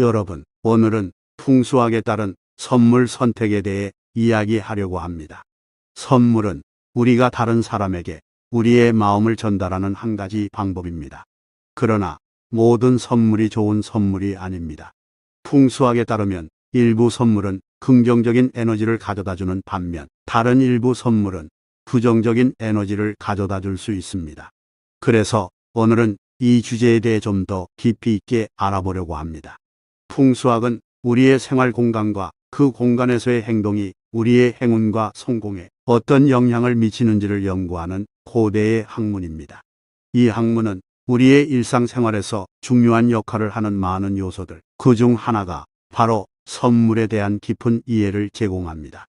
여러분, 오늘은 풍수학에 따른 선물 선택에 대해 이야기하려고 합니다. 선물은 우리가 다른 사람에게 우리의 마음을 전달하는 한 가지 방법입니다. 그러나 모든 선물이 좋은 선물이 아닙니다. 풍수학에 따르면 일부 선물은 긍정적인 에너지를 가져다주는 반면 다른 일부 선물은 부정적인 에너지를 가져다 줄 수 있습니다. 그래서 오늘은 이 주제에 대해 좀 더 깊이 있게 알아보려고 합니다. 풍수학은 우리의 생활 공간과 그 공간에서의 행동이 우리의 행운과 성공에 어떤 영향을 미치는지를 연구하는 고대의 학문입니다. 이 학문은 우리의 일상생활에서 중요한 역할을 하는 많은 요소들, 그중 하나가 바로 선물에 대한 깊은 이해를 제공합니다.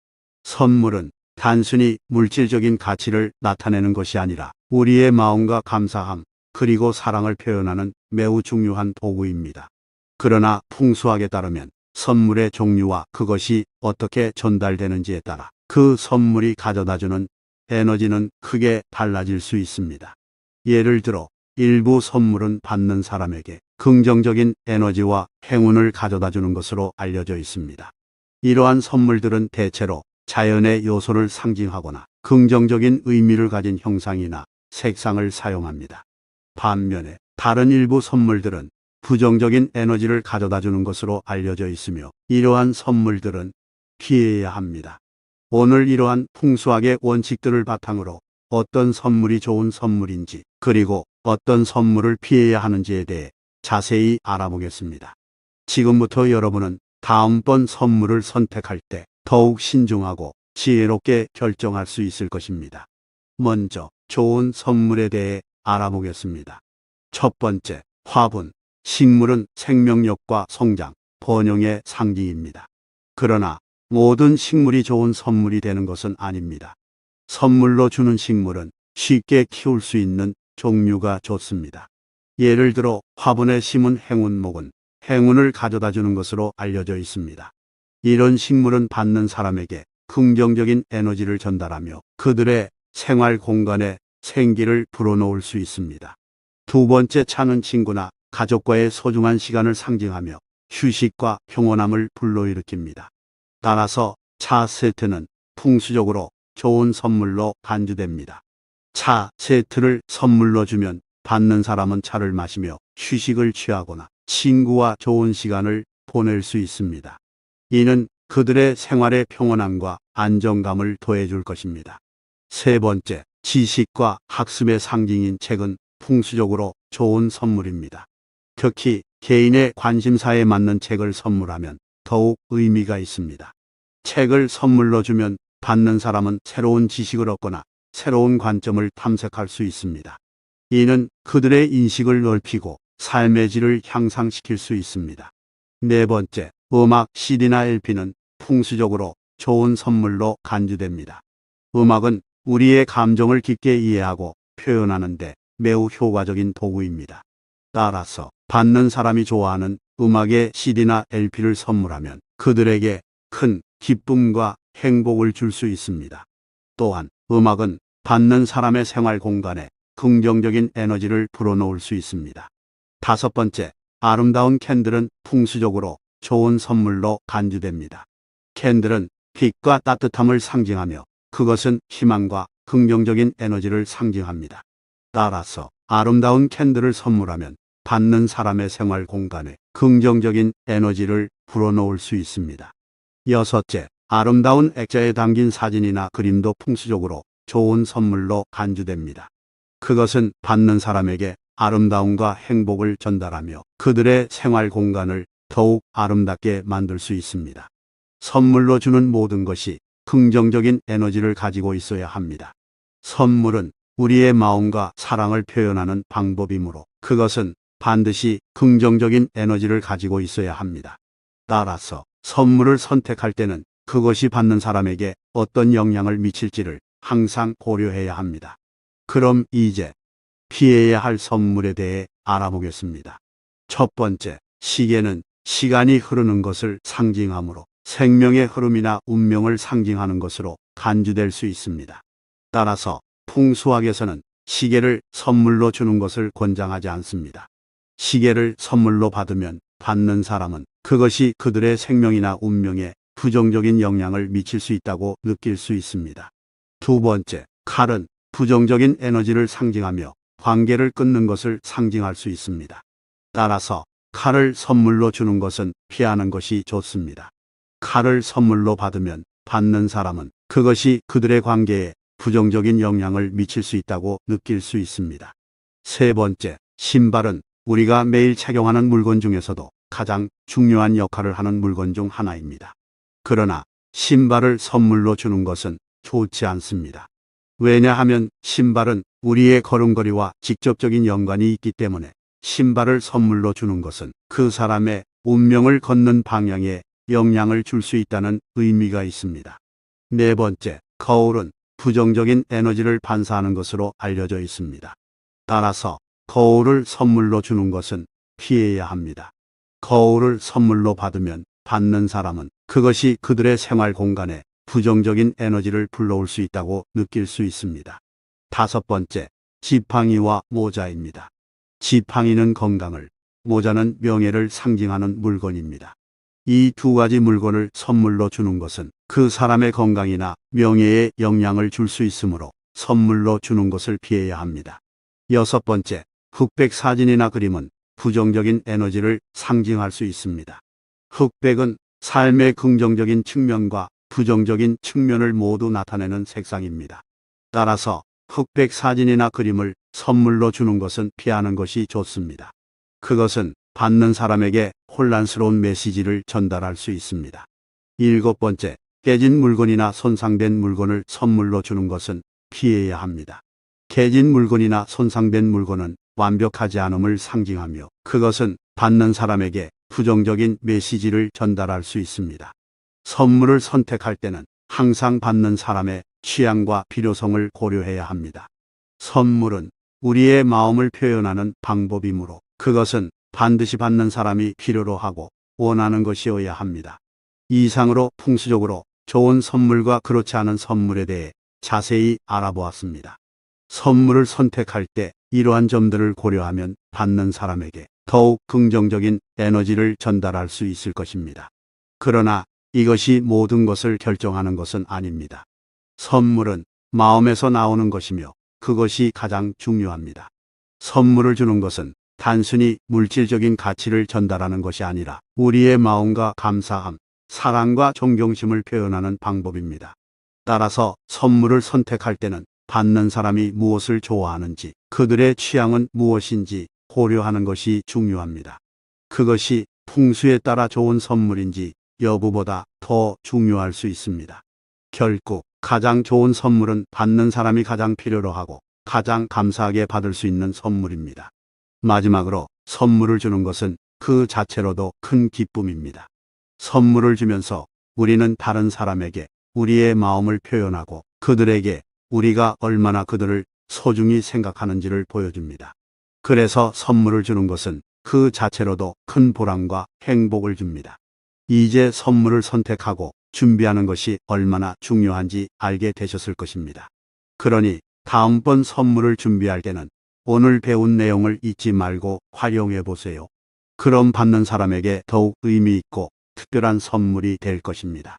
선물은 단순히 물질적인 가치를 나타내는 것이 아니라 우리의 마음과 감사함, 그리고 사랑을 표현하는 매우 중요한 도구입니다. 그러나 풍수학에 따르면 선물의 종류와 그것이 어떻게 전달되는지에 따라 그 선물이 가져다주는 에너지는 크게 달라질 수 있습니다. 예를 들어 일부 선물은 받는 사람에게 긍정적인 에너지와 행운을 가져다주는 것으로 알려져 있습니다. 이러한 선물들은 대체로 자연의 요소를 상징하거나 긍정적인 의미를 가진 형상이나 색상을 사용합니다. 반면에 다른 일부 선물들은 부정적인 에너지를 가져다주는 것으로 알려져 있으며 이러한 선물들은 피해야 합니다. 오늘 이러한 풍수학의 원칙들을 바탕으로 어떤 선물이 좋은 선물인지 그리고 어떤 선물을 피해야 하는지에 대해 자세히 알아보겠습니다. 지금부터 여러분은 다음번 선물을 선택할 때 더욱 신중하고 지혜롭게 결정할 수 있을 것입니다. 먼저 좋은 선물에 대해 알아보겠습니다. 첫 번째, 화분. 식물은 생명력과 성장, 번영의 상징입니다. 그러나 모든 식물이 좋은 선물이 되는 것은 아닙니다. 선물로 주는 식물은 쉽게 키울 수 있는 종류가 좋습니다. 예를 들어 화분에 심은 행운목은 행운을 가져다 주는 것으로 알려져 있습니다. 이런 식물은 받는 사람에게 긍정적인 에너지를 전달하며 그들의 생활 공간에 생기를 불어넣을 수 있습니다. 두 번째, 차는 친구나 가족과의 소중한 시간을 상징하며 휴식과 평온함을 불러일으킵니다. 따라서 차 세트는 풍수적으로 좋은 선물로 간주됩니다. 차 세트를 선물로 주면 받는 사람은 차를 마시며 휴식을 취하거나 친구와 좋은 시간을 보낼 수 있습니다. 이는 그들의 생활의 평온함과 안정감을 더해줄 것입니다. 세 번째, 지식과 학습의 상징인 책은 풍수적으로 좋은 선물입니다. 특히 개인의 관심사에 맞는 책을 선물하면 더욱 의미가 있습니다. 책을 선물로 주면 받는 사람은 새로운 지식을 얻거나 새로운 관점을 탐색할 수 있습니다. 이는 그들의 인식을 넓히고 삶의 질을 향상시킬 수 있습니다. 네 번째, 음악 CD나 LP는 풍수적으로 좋은 선물로 간주됩니다. 음악은 우리의 감정을 깊게 이해하고 표현하는 데 매우 효과적인 도구입니다. 따라서 받는 사람이 좋아하는 음악의 CD나 LP를 선물하면 그들에게 큰 기쁨과 행복을 줄 수 있습니다. 또한 음악은 받는 사람의 생활 공간에 긍정적인 에너지를 불어넣을 수 있습니다. 다섯 번째, 아름다운 캔들은 풍수적으로 좋은 선물로 간주됩니다. 캔들은 빛과 따뜻함을 상징하며 그것은 희망과 긍정적인 에너지를 상징합니다. 따라서 아름다운 캔들을 선물하면 받는 사람의 생활 공간에 긍정적인 에너지를 불어넣을 수 있습니다. 여섯째, 아름다운 액자에 담긴 사진이나 그림도 풍수적으로 좋은 선물로 간주됩니다. 그것은 받는 사람에게 아름다움과 행복을 전달하며 그들의 생활 공간을 더욱 아름답게 만들 수 있습니다. 선물로 주는 모든 것이 긍정적인 에너지를 가지고 있어야 합니다. 선물은 우리의 마음과 사랑을 표현하는 방법이므로 그것은 반드시 긍정적인 에너지를 가지고 있어야 합니다. 따라서 선물을 선택할 때는 그것이 받는 사람에게 어떤 영향을 미칠지를 항상 고려해야 합니다. 그럼 이제 피해야 할 선물에 대해 알아보겠습니다. 첫 번째, 시계는 시간이 흐르는 것을 상징하므로 생명의 흐름이나 운명을 상징하는 것으로 간주될 수 있습니다. 따라서 풍수학에서는 시계를 선물로 주는 것을 권장하지 않습니다. 시계를 선물로 받으면 받는 사람은 그것이 그들의 생명이나 운명에 부정적인 영향을 미칠 수 있다고 느낄 수 있습니다. 두 번째, 칼은 부정적인 에너지를 상징하며 관계를 끊는 것을 상징할 수 있습니다. 따라서 칼을 선물로 주는 것은 피하는 것이 좋습니다. 칼을 선물로 받으면 받는 사람은 그것이 그들의 관계에 부정적인 영향을 미칠 수 있다고 느낄 수 있습니다. 세 번째, 신발은 우리가 매일 착용하는 물건 중에서도 가장 중요한 역할을 하는 물건 중 하나입니다. 그러나 신발을 선물로 주는 것은 좋지 않습니다. 왜냐하면 신발은 우리의 걸음걸이와 직접적인 연관이 있기 때문에 신발을 선물로 주는 것은 그 사람의 운명을 걷는 방향에 영향을 줄 수 있다는 의미가 있습니다. 네 번째, 거울은 부정적인 에너지를 반사하는 것으로 알려져 있습니다. 따라서 거울을 선물로 주는 것은 피해야 합니다. 거울을 선물로 받으면 받는 사람은 그것이 그들의 생활 공간에 부정적인 에너지를 불러올 수 있다고 느낄 수 있습니다. 다섯 번째, 지팡이와 모자입니다. 지팡이는 건강을, 모자는 명예를 상징하는 물건입니다. 이 두 가지 물건을 선물로 주는 것은 그 사람의 건강이나 명예에 영향을 줄 수 있으므로 선물로 주는 것을 피해야 합니다. 여섯 번째, 흑백 사진이나 그림은 부정적인 에너지를 상징할 수 있습니다. 흑백은 삶의 긍정적인 측면과 부정적인 측면을 모두 나타내는 색상입니다. 따라서 흑백 사진이나 그림을 선물로 주는 것은 피하는 것이 좋습니다. 그것은 받는 사람에게 혼란스러운 메시지를 전달할 수 있습니다. 일곱 번째, 깨진 물건이나 손상된 물건을 선물로 주는 것은 피해야 합니다. 깨진 물건이나 손상된 물건은 완벽하지 않음을 상징하며 그것은 받는 사람에게 부정적인 메시지를 전달할 수 있습니다. 선물을 선택할 때는 항상 받는 사람의 취향과 필요성을 고려해야 합니다. 선물은 우리의 마음을 표현하는 방법이므로 그것은 반드시 받는 사람이 필요로 하고 원하는 것이어야 합니다. 이상으로 풍수적으로 좋은 선물과 그렇지 않은 선물에 대해 자세히 알아보았습니다. 선물을 선택할 때 이러한 점들을 고려하면 받는 사람에게 더욱 긍정적인 에너지를 전달할 수 있을 것입니다. 그러나 이것이 모든 것을 결정하는 것은 아닙니다. 선물은 마음에서 나오는 것이며 그것이 가장 중요합니다. 선물을 주는 것은 단순히 물질적인 가치를 전달하는 것이 아니라 우리의 마음과 감사함, 사랑과 존경심을 표현하는 방법입니다. 따라서 선물을 선택할 때는 받는 사람이 무엇을 좋아하는지, 그들의 취향은 무엇인지 고려하는 것이 중요합니다. 그것이 풍수에 따라 좋은 선물인지 여부보다 더 중요할 수 있습니다. 결국 가장 좋은 선물은 받는 사람이 가장 필요로 하고 가장 감사하게 받을 수 있는 선물입니다. 마지막으로 선물을 주는 것은 그 자체로도 큰 기쁨입니다. 선물을 주면서 우리는 다른 사람에게 우리의 마음을 표현하고 그들에게 우리가 얼마나 그들을 소중히 생각하는지를 보여줍니다. 그래서 선물을 주는 것은 그 자체로도 큰 보람과 행복을 줍니다. 이제 선물을 선택하고 준비하는 것이 얼마나 중요한지 알게 되셨을 것입니다. 그러니 다음번 선물을 준비할 때는 오늘 배운 내용을 잊지 말고 활용해 보세요. 그럼 받는 사람에게 더욱 의미 있고 특별한 선물이 될 것입니다.